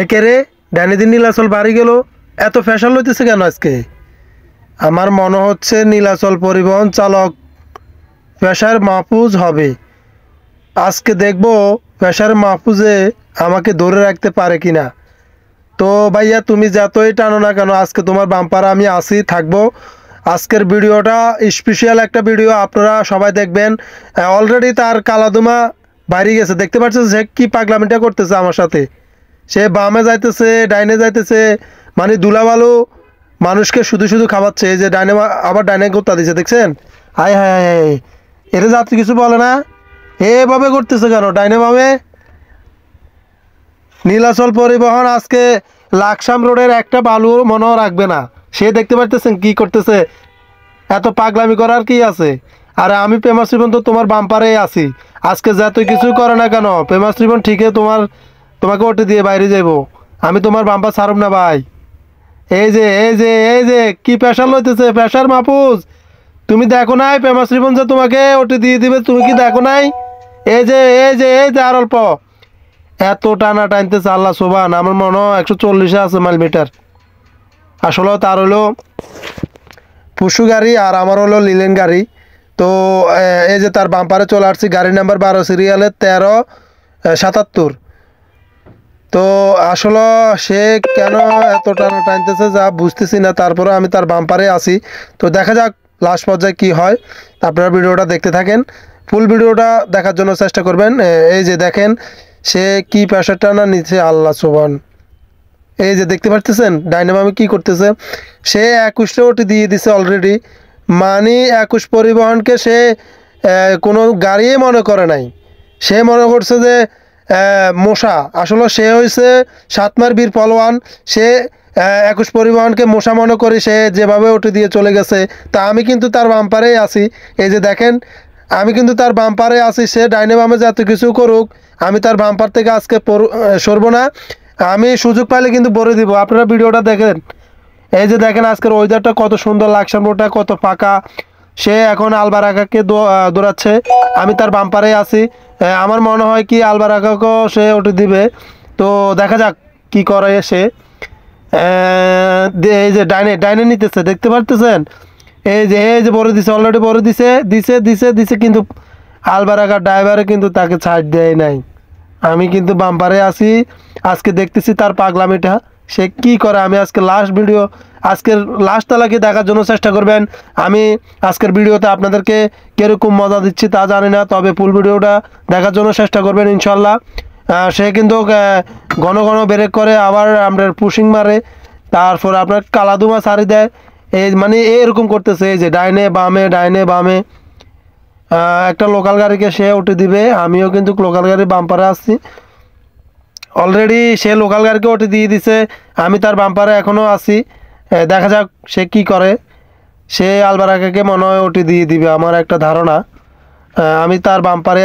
একে রে ডাইনে দিন নীলাচল বাড়ি গেল, এত ফ্যাশন লইতেছে কেন আজকে? আমার মনে হচ্ছে নীলাচল পরিবহন চালক পেশার মাহফুজ হবে। আজকে দেখবো পেশার মাহফুজে আমাকে ধরে রাখতে পারে কিনা। তো ভাইয়া তুমি যতই টানো না কেন, আজকে তোমার বাম্পারে আমি আসি থাকবো। আজকের ভিডিওটা স্পেশাল একটা ভিডিও, আপনারা সবাই দেখবেন। অলরেডি তার কালাদুমা বাইরে গেছে, দেখতে পাচ্ছেন সে কি পাগলামিটা করতেছে আমার সাথে। সে বামে যাইতেছে, ডাইনে যাইতেছে, মানে দুলাবালু মানুষকে শুধু শুধু খাওয়াচ্ছে। এই যে ডাইনে আবার ডাইনে গোত্তা দিছে, দেখছেন? হায় হায় হায় হায়, এরা যাত্রী কিছু বলে না, এভাবে করতেছে কেন ডাইনে বামে? নীলাচল পরিবহন আজকে লাকসাম রোডের একটা বালু মনেও রাখবে না। সে দেখতে পারতেছেন কি করতেছে, এত পাগলামি করার কি আছে? আরে আমি ফেমাস রিবন তো তোমার বাম্পারে আছি। আজকে যতই কিছু করে না কেন, ফেমাস রিবন ঠিকই তোমাকে ওটি দিয়ে বাইরে যাইব। আমি তোমার বাম্পার ছাড়ব না ভাই। এই যে কি প্রেশার লইতেছে, প্রেশার মাহফুজ। তুমি দেখো নাই ফেমাস রিবন যে তোমাকে ওটি দিয়ে দিবে, তুমি কি দেখো নাই? এই যে আর অল্প, এত টানা টানতেছে আল্লাহ সোবান। আমার মনে হয় 140-এ আছে মাইল মিটার। আসলে তার হলো পুশু গাড়ি আর আমার হলো লিলেন গাড়ি। তো এই যে তার বাম্পারে চলে আসছি, গাড়ি নাম্বার 12 সিরিয়ালের 1377। তো আসলে সে কেন এত টানা টানতেছে যা বুঝতেছি না, তারপরে আমি তার বাম্পারে আসি। তো দেখা যাক লাস্ট পর্যায়ে কি হয়। আপনারা ভিডিওটা দেখতে থাকেন, ফুল ভিডিওটা দেখার জন্য চেষ্টা করবেন। এই যে দেখেন সে কি প্রেশার টানা নিচ্ছে আল্লাহ সোবান। এই যে দেখতে পাচ্ছেন ডাইনামামি কি করতেছে, সে 21টা ওটি দিয়ে দিছে অলরেডি। মানে 21 পরিবহনকে সে কোনো গাড়ি মনে করে নাই। সে মনে করছে যে মশা। আসলে সে হয়েছে সাতমার বীর পলোয়ান। সে 21 পরিবহনকে মশা মনে করে সে যেভাবে ওটি দিয়ে চলে গেছে। তা আমি কিন্তু তার বাম্পারেই আছি। এই যে দেখেন আমি কিন্তু তার বাম্পারে আছি। সে ডাইনে বামে যত কিছু করুক, আমি তার বাম্পার থেকে আজকে সরবো না। আমি সুযোগ পাইলে কিন্তু বলে দিব। আপনারা ভিডিওটা দেখেন। এই যে দেখেন আজকের ওয়েদারটা কত সুন্দর, লাকসাম রোডটা কত ফাঁকা। সে এখন আলবারাকাকে দৌড়াচ্ছে, আমি তার বাম্পারে আছি। আমার মনে হয় কি আলবারাকাকেও সে ওটি দিবে। তো দেখা যাক কি করে সে। এই যে ডাইনে ডাইনে নিতেছে, দেখতে পারতেছেন? এই যে বড় দিছে, অলরেডি বড় দিছে কিন্তু আলবারাকার ড্রাইভারে কিন্তু তাকে ছাড় দেয় নাই। আমি কিন্তু বাম্পারে আছি। আজকে দেখতেছি তার পাগলামিটা সে কি করে। আমি আজকে লাস্ট ভিডিও, আজকের লাস্ট তালাকে দেখার জন্য চেষ্টা করবেন। আমি আজকের ভিডিওতে আপনাদেরকে কীরকম মজা দিচ্ছি তা জানি না, তবে ফুল ভিডিওটা দেখার জন্য চেষ্টা করবেন ইনশাল্লাহ। সে কিন্তু ঘন ঘন ব্রেক করে, আবার আপনার পুশিং মারে, তারপর আপনার কালাদুমা ছাড়ি দেয়। এই মানে এরকম করতেছে, এই যে ডাইনে বামে ডাইনে বামে। একটা লোকাল গাড়িকে সে উঠে দিবে, আমিও কিন্তু লোকাল গাড়ি বাম্পারে আসছি। অলরেডি সে লোকাল গাড়িকে ওটি দিয়ে দিছে, আমি তার বাম্পারে এখনও আছি। দেখা যাক সে কি করে। সে আলবারাকাকে মনে হয় ওটি দিয়ে দিবে আমার একটা ধারণা। আমি তার বাম্পারে